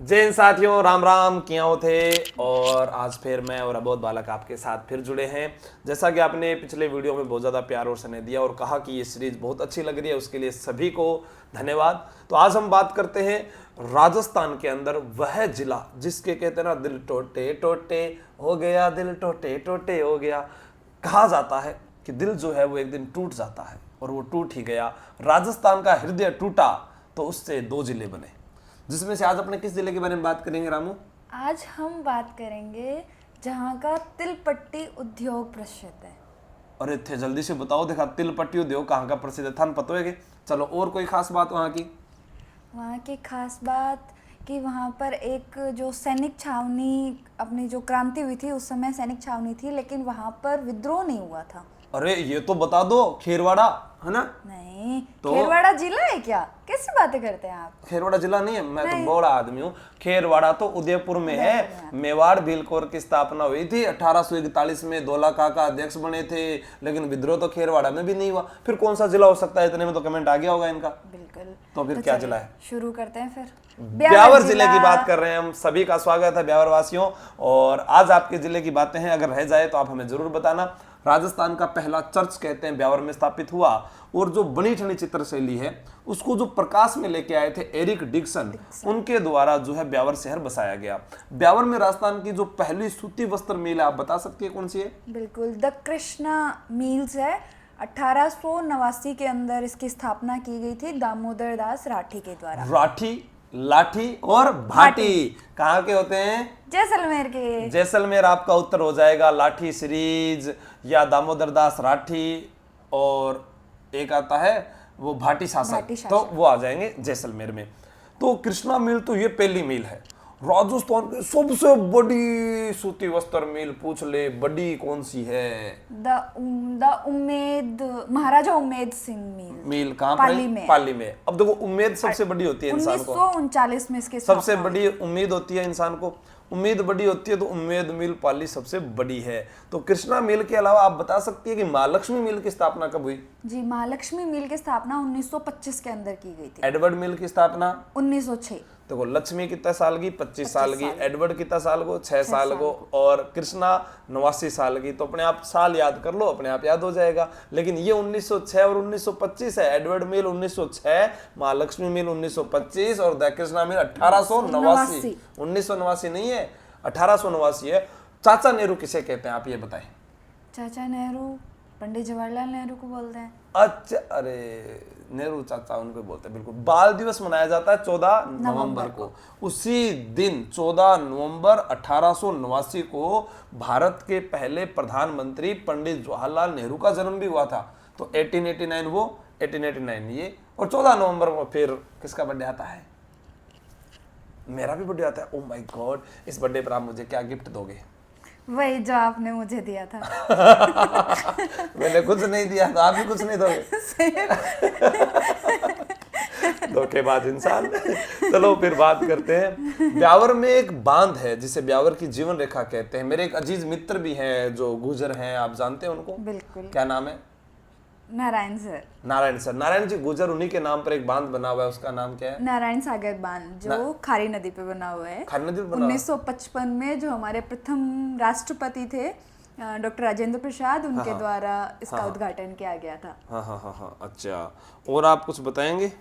जय हिंद साथियों, राम राम किया थे। और आज फिर मैं और अबोध बालक आपके साथ फिर जुड़े हैं। जैसा कि आपने पिछले वीडियो में बहुत ज़्यादा प्यार और स्नेह दिया और कहा कि ये सीरीज बहुत अच्छी लग रही है, उसके लिए सभी को धन्यवाद। तो आज हम बात करते हैं राजस्थान के अंदर वह जिला जिसके कहते हैं ना, दिल टोटे टोटे हो गया, दिल टोटे टोटे हो गया। कहा जाता है कि दिल जो है वो एक दिन टूट जाता है और वो टूट ही गया। राजस्थान का हृदय टूटा तो उससे दो जिले बने, जिसमें से आज अपने किस जिले के बारे में बात करेंगे रामू? आज हम बात करेंगे जहाँ का तिलपट्टी उद्योग प्रसिद्ध है। अरे थे जल्दी से बताओ, देखा तिलपट्टी उद्योग कहाँ का प्रसिद्ध है, थान पता है? चलो, और कोई खास बात वहाँ की? वहाँ की खास बात कि वहाँ पर एक जो सैनिक छावनी, अपनी जो क्रांति हुई थी उस समय सैनिक छावनी थी, लेकिन वहाँ पर विद्रोह नहीं हुआ था। अरे ये तो बता दो, खेरवाड़ा है ना? नहीं, तो खेरवाड़ा जिला है क्या? कैसी बातें करते हैं आप? खेरवाड़ा जिला नहीं है, मैं तो बड़ा आदमी हूँ। खेरवाड़ा तो उदयपुर में है। मेवाड़ भीलकोर की स्थापना हुई थी 1841 में, धौला काका अध्यक्ष बने थे, लेकिन विद्रोह तो खेरवाड़ा में भी नहीं हुआ। फिर कौन सा जिला हो सकता है? इतने में तो कमेंट आ गया होगा इनका। बिल्कुल। तो फिर क्या जिला है? शुरू करते हैं फिर। ब्यावर जिले की बात कर रहे हैं हम। सभी का स्वागत है ब्यावर वासियों। और आज आपके जिले की बातें हैं, अगर रह जाए तो आप हमें जरूर बताना। राजस्थान का पहला चर्च कहते हैं ब्यावर में स्थापित हुआ, और जो बनी ठनी चित्र शैली है उसको जो प्रकाश में लेके आए थे एरिक डिक्सन, उनके द्वारा जो है ब्यावर शहर बसाया गया। ब्यावर में राजस्थान की जो पहली सूती वस्त्र मिल है, आप बता सकती है कौन सी है? बिल्कुल, द कृष्णा मिल्स है। 1889 के अंदर इसकी स्थापना की गई थी दामोदर दास राठी के द्वारा। राठी, लाठी और भाटी कहाँ के होते हैं? जैसलमेर के। जैसलमेर आपका उत्तर हो जाएगा। लाठी सीरीज या दामोदर दास राठी, और एक आता है वो भाटी शासक, तो वो आ जाएंगे जैसलमेर में। तो कृष्णा मिल तो ये पहली मिल है राजस्थान की सबसे बड़ी सूती वस्त्र मिल। पूछ ले बड़ी कौन सी है? द उम्मेद, महाराजा उम्मेद सिंह मिल कहाँ पाली में? पाली में। अब देखो, उम्मीद सबसे बड़ी होती है इंसान को। 1939 में इसके सबसे बड़ी उम्मीद होती है इंसान को, उम्मीद बड़ी होती है, तो उम्मेद मिल पाली सबसे बड़ी है। तो कृष्णा मिल के अलावा आप बता सकती है कि महालक्ष्मी मिल की स्थापना कब हुई? जी, महालक्ष्मी मिल की स्थापना 1925 के अंदर की गई थी। एडवर्ड मिल की स्थापना 1906। देखो, लक्ष्मी कितना साल की? 25 साल की। एडवर्ड कितना साल को? 6 साल को। और कृष्णा 89 साल की। तो अपने आप साल याद कर लो, अपने आप याद हो जाएगा। लेकिन ये 1906 और 1925 है। एडवर्ड मिल 1906, महालक्ष्मी मिल 1925 और द कृष्णा मिल 1889। 1989 नहीं है, 1889 है। चाचा नेहरू किसे कहते हैं, आप ये बताएं? चाचा नेहरू पंडित जवाहरलाल नेहरू को बोलते हैं। अच्छा, अरे नेहरू चाचा उनको बोलते हैं, बिल्कुल। बाल दिवस मनाया जाता है 14 नवंबर को। उसी दिन 14 नवंबर 1889 को भारत के पहले प्रधानमंत्री पंडित जवाहरलाल नेहरू का जन्म भी हुआ था। तो 1889 वो, 1889 ये, और 14 नवंबर को फिर किसका बर्थडे आता है? मेरा भी बर्थडे आता है। ओह माय गॉड, इस बर्थडे पर आप मुझे क्या गिफ्ट दोगे? वही जो आपने मुझे दिया था। मैंने कुछ नहीं दिया तो आप भी कुछ नहीं दोगे? धोखेबाज इंसान। चलो फिर बात करते हैं। ब्यावर में एक बांध है जिसे ब्यावर की जीवन रेखा कहते हैं। मेरे एक अजीज मित्र भी हैं जो गुजर हैं, आप जानते हैं उनको? बिल्कुल। क्या नाम है? नारायण सर। नारायण सर। नारायण जी गुजर, उन्हीं के नाम पर एक बांध बना हुआ है, उसका नाम क्या है? नारायण सागर बांध, जो खारी नदी पे बना हुआ है। खारी नदी पे बना? 1955 में जो हमारे प्रथम राष्ट्रपति थे डॉक्टर राजेंद्र प्रसाद, उनके द्वारा इसका उद्घाटन किया गया था। हाँ हाँ हाँ हाँ, अच्छा। और आप कुछ बताएंगे?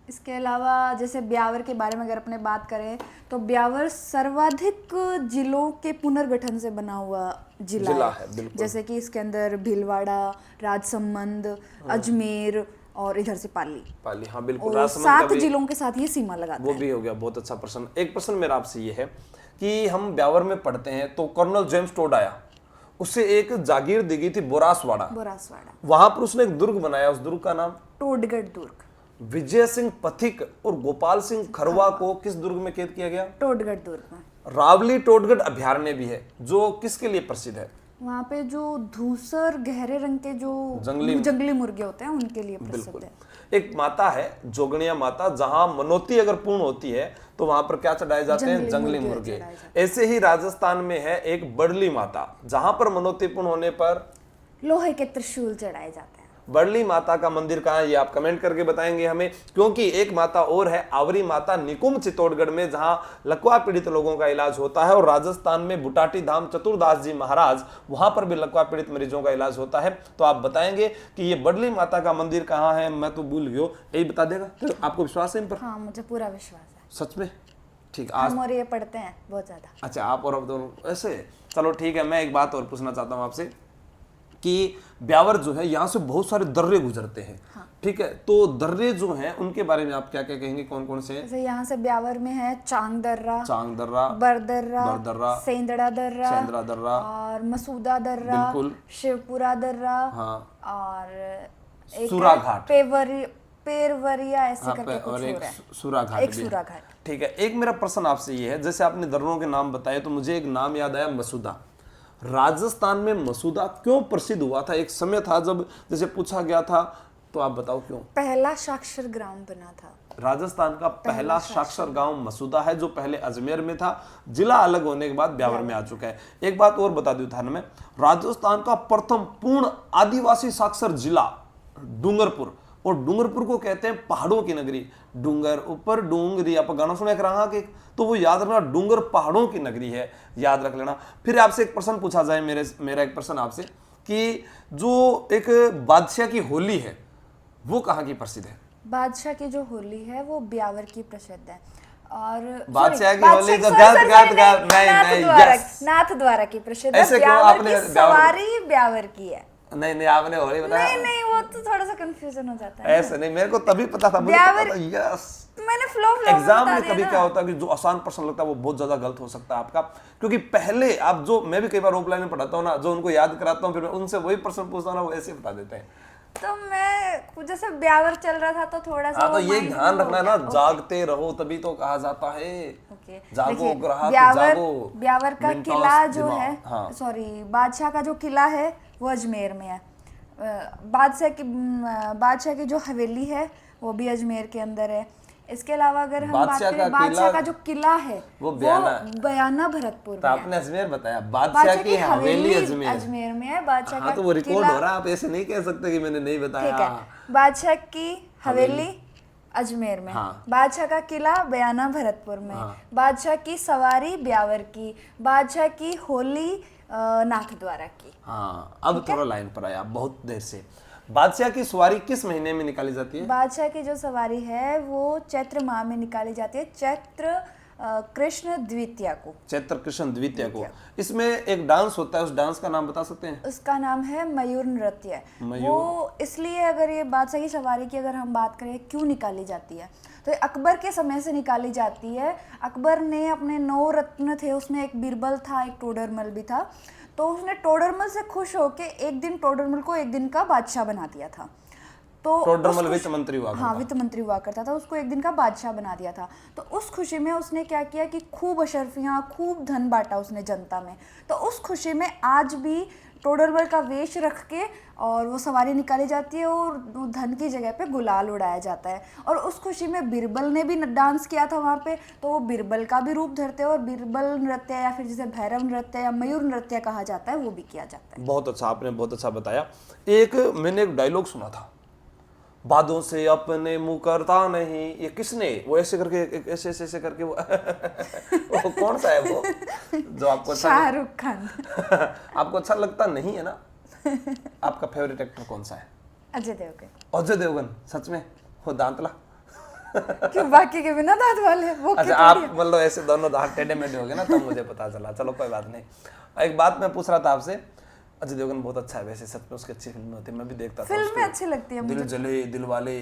इसके अलावा जैसे ब्यावर के बारे में अगर अपने बात करें तो ब्यावर सर्वाधिक जिलों के पुनर्गठन से बना हुआ जिला है। बिल्कुल। जैसे कि इसके अंदर भीलवाड़ा, राजसमंद, अजमेर और इधर से पाली। हाँ बिल्कुल। और 7 जिलों के साथ ये सीमा लगाता है। वो भी हो गया। बहुत अच्छा प्रश्न। एक प्रश्न मेरा आपसे ये है कि हम ब्यावर में पढ़ते हैं तो कर्नल जेम्स टोड आया, उससे एक जागीर दी गई थी बोरासवाड़ा। वहां पर उसने एक दुर्ग बनाया, उस दुर्ग का नाम? टोडगढ़ दुर्ग। विजय सिंह पथिक और गोपाल सिंह खरवा को किस दुर्ग में कैद किया गया? टोडगढ़ दुर्ग में। रावली टोडगढ़ अभयारण्य भी है जो किसके लिए प्रसिद्ध है? वहाँ पे जो धूसर गहरे रंग के जो जंगली मुर्गे होते हैं उनके लिए प्रसिद्ध है। एक माता है जोगनिया माता, जहां मनोती अगर पूर्ण होती है तो वहां पर क्या चढ़ाए जाते हैं? जंगली मुर्गे। ऐसे ही राजस्थान में है एक बड़ली माता, जहां पर मनोती पूर्ण होने पर लोहे के त्रिशूल चढ़ाए जाते हैं। बड़ली माता का मंदिर कहाँ है, ये आप कमेंट करके बताएंगे हमें, क्योंकि एक माता और है आवरी माता निकुंभ चित्तौड़गढ़ में, जहां लकवा पीड़ित लोगों का इलाज होता है, और राजस्थान में बुटाटी धाम चतुरदास जी महाराज, वहां पर भी लकवा पीड़ित मरीजों का इलाज होता है। तो आप बताएंगे कि ये बड़ली माता का मंदिर कहाँ है, मैं तो भूल गया, यही बता देगा। तो आपको विश्वास है इन पर? हाँ, मुझे पूरा विश्वास है। सच में? ठीक। आज हम और ये पढ़ते हैं बहुत ज्यादा। अच्छा, आप और अब दोनों ऐसे, चलो ठीक है। मैं एक बात और पूछना चाहता हूँ आपसे कि ब्यावर जो है यहाँ से बहुत सारे दर्रे गुजरते हैं। हाँ। ठीक है, तो दर्रे जो हैं उनके बारे में आप क्या क्या कहेंगे, कौन कौन से हैं? जैसे यहाँ से ब्यावर में है चांग दर्रा, बरदर्रा, सेंदड़ा दर्रा और मसूदा दर्रा, बिल्कुल, शिवपुरा दर्रा, हाँ, और एक सूरा घाट, पेरवरिया ऐसे करके कुछ और एक और है। सूरा घाट, एक सूरा घाट। ठीक है, एक मेरा प्रश्न आपसे ये है, जैसे आपने दर्रों के नाम बताए तो मुझे एक नाम याद आया, मसूदा। राजस्थान में मसूदा क्यों प्रसिद्ध हुआ था? एक समय था जब जैसे पूछा गया था, तो आप बताओ क्यों? पहला साक्षर ग्राम बना था। राजस्थान का पहला साक्षर गांव मसूदा है, जो पहले अजमेर में था, जिला अलग होने के बाद ब्यावर में आ चुका है। एक बात और बता दूं थाने में, राजस्थान का प्रथम पूर्ण आदिवासी साक्षर जिला डूंगरपुर, और डूंगरपुर को कहते हैं पहाड़ों की नगरी। डूंगर ऊपर डूंगरी, आप गाना सुने रहा के, तो वो याद रखना, डूंगर पहाड़ों की नगरी है, याद रख लेना। फिर आपसे एक प्रश्न पूछा जाए, मेरा एक प्रश्न आपसे कि जो एक बादशाह की होली है वो कहाँ की प्रसिद्ध है? बादशाह की जो होली है वो ब्यावर की प्रसिद्ध है। और बादशाह की होली जो नाथ द्वारा की प्रसिद्ध है। ऐसे क्यों आपने सवारी ब्यावर की है? नहीं, आपने होली बताया। नहीं, वो तो थोड़ा सा कंफ्यूजन हो जाता है। ऐसे नहीं, मेरे को तभी पता था, यस, मैंने फ्लो एग्जाम में कभी क्या होता है कि जो आसान प्रश्न लगता है वो बहुत ज्यादा गलत हो सकता है आपका, क्योंकि पहले आप जो, मैं भी कई बार ऑफलाइन में पढ़ाता हूँ ना, जो उनको याद कराता हूँ, फिर मैं उनसे वही प्रश्न पूछता हूँ ना, वो ऐसे बता देते हैं। तो मैं जैसे ब्यावर चल रहा था तो थोड़ा सा, तो ये ध्यान रखना ना, जागते रहो तभी तो कहा जाता है। जागो ग्राहक, जागो। ब्यावर का किला जो है, सॉरी, बादशाह का जो किला है वो अजमेर में है। बादशाह की जो हवेली है वो भी अजमेर के अंदर है। इसके अलावा अगर हम बात करें, बादशाह का जो किला है वो बयाना भरतपुर में। तो आपने अजमेर बताया, बादशाह की हवेली अजमेर में है। बादशाह का तो वो रिकॉर्ड हो रहा है, आप ऐसे नहीं कह सकते कि मैंने नहीं बताया। ठीक है, बादशाह की हवेली अजमेर में, बादशाह का किला बयाना भरतपुर में, बादशाह की सवारी ब्यावर की, बादशाह की होली नाथ द्वारा की। हाँ, अब थोड़ा लाइन पर आया, बहुत देर से। बादशाह की सवारी किस महीने में निकाली जाती है? बादशाह की जो सवारी है वो चैत्र माह में निकाली जाती है, चैत्र कृष्ण द्वितीया को। चैत्र कृष्ण द्वितीया को। इसमें एक डांस होता है, उस डांस का नाम बता सकते हैं? उसका नाम है मयूर नृत्य। वो इसलिए, अगर ये बादशाह की सवारी की अगर हम बात करें क्यों निकाली जाती है, तो अकबर के समय से निकाली जाती है। अकबर ने अपने 9 रत्न थे, उसमें एक बीरबल था, एक टोडरमल भी था, तो उसने टोडरमल से खुश होके एक दिन टोडरमल को एक दिन का बादशाह बना दिया था। तो टोडरमल वित्त मंत्री हुआ, हाँ, वित्त मंत्री हुआ करता था, उसको एक दिन का बादशाह बना दिया था। तो उस खुशी में उसने क्या किया कि खूब अशर्फियाँ, खूब धन बांटा उसने जनता में। तो उस खुशी में आज भी टोडरमल का वेश रख के और वो सवारी निकाली जाती है, और धन की जगह पे गुलाल उड़ाया जाता है। और उस खुशी में बीरबल ने भी डांस किया था वहाँ पे, तो वो बीरबल का भी रूप धरते हैं, और बीरबल नृत्य या फिर जिसे भैरव नृत्य या मयूर नृत्य कहा जाता है वो भी किया जाता है। बहुत अच्छा, आपने बहुत अच्छा बताया। मैंने एक डायलॉग सुना था, बादों से अपने मुंह करता नहीं, ये किसने, वो ऐसे करके, ऐसे करके वो कौन सा है वो जो आपको अच्छा? शाहरुख खान। आपको अच्छा लगता नहीं है ना? आपका फेवरेट एक्टर कौन सा है? अजय देवगन। अजय देवगन, सच में? वो दांतला क्यों, बाकी के बिना दांत वाले वो? अच्छा, आप मतलब ऐसे दोनों दांत टेढ़े मेढ़े हो गए ना, तब मुझे पता चला। चलो कोई बात नहीं। एक बात मैं पूछ रहा था आपसे, अजय देवगन बहुत अच्छा है वैसे, सच में उसकी अच्छी फिल्में होती है, मैं भी देखता था। फिल्में अच्छी लगती है मुझे। दिल जले, दिल वाले,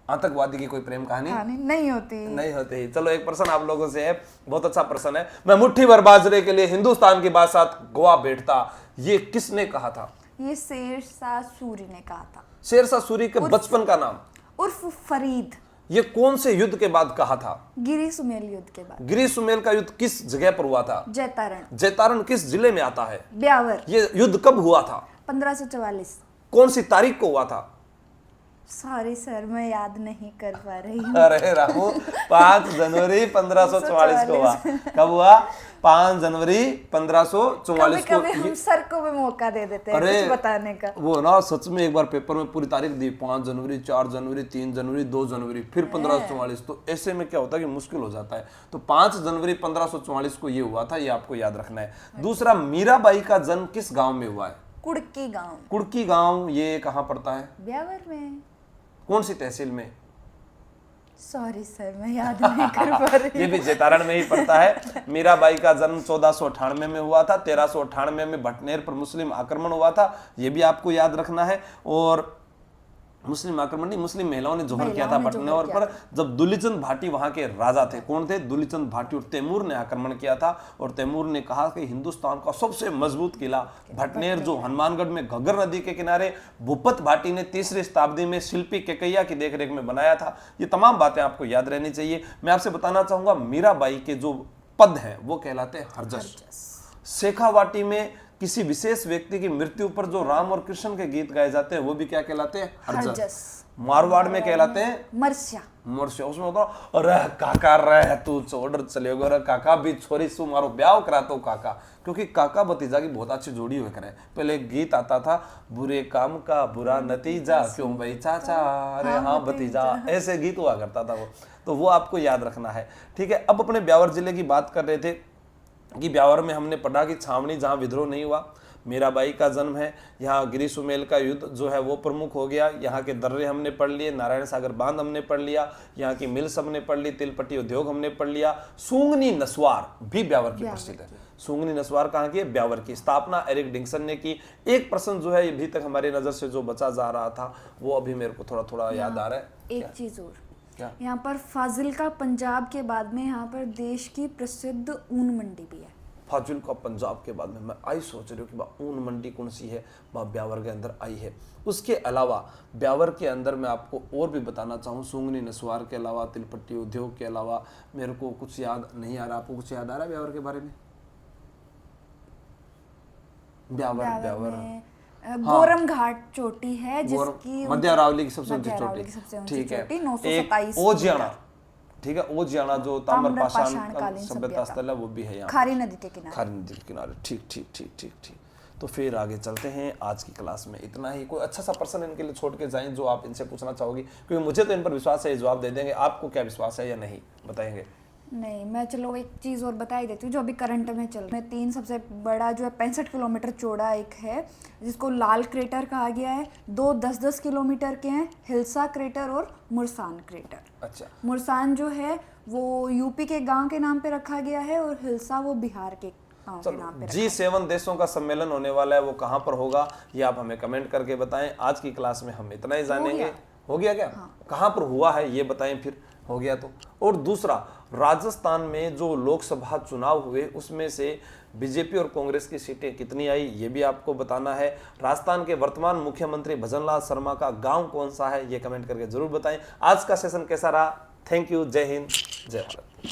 आतंकवादी की कोई प्रेम कहानी नहीं होती। चलो एक प्रश्न आप लोगों से है, बहुत अच्छा प्रश्न है। मैं मुट्ठी भर बाजरे के लिए हिंदुस्तान की बादशाह गोवा बैठता, ये किसने कहा था? ये शेरशाह सूरी ने कहा था। शेरशाह सूरी के बचपन का नाम? उर्फ फरीद। ये कौन से युद्ध के बाद कहा था? गिरी सुमेल युद्ध के बाद। गिरी सुमेल का युद्ध किस जगह पर हुआ था? जैतारण। जैतारण किस जिले में आता है? ब्यावर। ये युद्ध कब हुआ था? 1544। कौन सी तारीख को हुआ था? सॉरी सर, मैं याद नहीं कर पा रही हूँ। अरे रामू, 5 जनवरी 1544 को हुआ। कब हुआ? 5 जनवरी 1544 को कभी हम सर को भी मौका दे देते हैं कुछ बताने का। वो ना सच में एक बार पेपर में पूरी तारीख दी, 5 जनवरी, 4 जनवरी, 3 जनवरी, 2 जनवरी, फिर 1544। तो ऐसे में क्या होता है कि मुश्किल हो जाता है। तो 5 जनवरी 1544 को ये हुआ था, ये आपको याद रखना है। दूसरा, मीराबाई का जन्म किस गांव में हुआ है? कुड़की गांव। कुड़की गांव, ये कहाँ पड़ता है? ब्यावर में। कौन सी तहसील में? सॉरी सर, मैं याद नहीं कर पा रही। ये भी जेतारण में ही पड़ता है। मीराबाई का जन्म 1498 में हुआ था। 1398 में भटनेर पर मुस्लिम आक्रमण हुआ था, ये भी आपको याद रखना है। और मुस्लिम आक्रमण नहीं, मुस्लिम महिलाओं ने जोहर किया था भटनेर पर, जब दुलीचंद भाटी वहां के राजा थे। कौन थे? दुलीचंद भाटी। और तैमूर ने आक्रमण किया था, और तैमूर ने कहा कि हिंदुस्तान का सबसे मजबूत किला भटनेर, जो हनुमानगढ़ में घग्गर नदी के किनारे भूपत भाटी ने 3री शताब्दी में शिल्पी केकैया की देखरेख में बनाया था। ये तमाम बातें आपको याद रहनी चाहिए। मैं आपसे बताना चाहूंगा, मीराबाई के जो पद हैं वो कहलाते हैं हरजस। शेखावाटी में किसी विशेष व्यक्ति की मृत्यु पर जो राम और कृष्ण के गीत गाए जाते हैं वो भी क्या कहलाते हैं? हरजस। मारवाड़ में कहलाते हैं मरसिया। मरसिया। उसमें होता अरे काका रह तू छोड़ चले गो रे काका भी छोरी सु मारो ब्याह करा तो काका, क्योंकि काका भतीजा की बहुत अच्छी जोड़ी हुई करे। पहले एक गीत आता था, बुरे काम का बुरा नतीजा क्यों भाई चाचा, अरे हाँ भतीजा, ऐसे गीत हुआ करता था वो। तो वो आपको याद रखना है, ठीक है। अब अपने ब्यावर जिले की बात कर रहे थे कि ब्यावर में हमने पढ़ा कि छावनी जहाँ विद्रोह नहीं हुआ, मीराबाई का जन्म है। यहाँ गिरी सुमेल का युद्ध जो है वो प्रमुख हो गया। यहाँ के दर्रे हमने पढ़ लिए, नारायण सागर बांध हमने पढ़ लिया, यहाँ की मिल्स हमने पढ़ ली, तिलपट्टी उद्योग हमने पढ़ लिया। सूंगनी नस्वार भी ब्यावर की प्रसिद्ध है। सूंगनी नस्वार कहाँ की है? ब्यावर की। स्थापना एरिक डिंगसन ने की। एक प्रश्न जो है अभी तक हमारी नजर से जो बचा जा रहा था वो अभी मेरे को थोड़ा थोड़ा याद आ रहा है। एक चीज और, क्या? यहाँ पर फाजिल्का पंजाब के बाद में यहाँ पर देश की प्रसिद्ध ऊन मंडी भी है। फाजिल्का पंजाब के बाद में मैं आई सोच रही हूँ कि ऊन मंडी कौन सी है, वह ब्यावर के अंदर आई है। उसके अलावा ब्यावर के अंदर मैं आपको और भी बताना चाहूँ, सूंगनी नस्वार के अलावा, तिलपट्टी उद्योग के अलावा मेरे को कुछ याद नहीं आ रहा। आपको कुछ याद आ रहा है ब्यावर के बारे में? ब्यावर गोरम घाट चोटी है जिसकी मध्य अरावली की सबसे ऊंची चोटी, ठीक है। एक ओजियाना, ठीक है, ओजियाना जो ताम्रपाषाण सभ्यता स्थल है वो भी है यहाँ, खारी नदी के किनारे। खारी नदी के किनारे, ठीक ठीक ठीक ठीक ठीक। तो फिर आगे चलते हैं। आज की क्लास में इतना ही। कोई अच्छा सा प्रश्न इनके लिए छोड़ के जाएं जो आप इनसे पूछना चाहोगी, क्योंकि मुझे तो इन पर विश्वास है, जवाब दे देंगे। आपको क्या विश्वास है या नहीं, बताएंगे? नहीं, मैं चलो एक चीज़ और बता ही देती हूँ जो अभी करंट में चल रहा है। 3 सबसे बड़ा जो है 65 किलोमीटर चौड़ा एक है जिसको लाल क्रेटर कहा गया है। 2 10-10 किलोमीटर के हैं, हिल्सा क्रेटर और मुरसान क्रेटर। अच्छा, मुरसान जो है वो यूपी के गांव के नाम पे रखा गया है और हिल्सा वो बिहार के गांव के नाम पे। G7 देशों का सम्मेलन होने वाला है, वो कहाँ पर होगा ये आप हमें कमेंट करके बताएं। आज की क्लास में हम इतना ही जानेंगे। हो गया क्या? हाँ। कहाँ पर हुआ है ये बताएं फिर, हो गया तो। और दूसरा, राजस्थान में जो लोकसभा चुनाव हुए उसमें से बीजेपी और कांग्रेस की सीटें कितनी आई ये भी आपको बताना है। राजस्थान के वर्तमान मुख्यमंत्री भजनलाल शर्मा का गांव कौन सा है ये कमेंट करके जरूर बताएं। आज का सेशन कैसा रहा? Thank you. जय हिंद, जय भारत।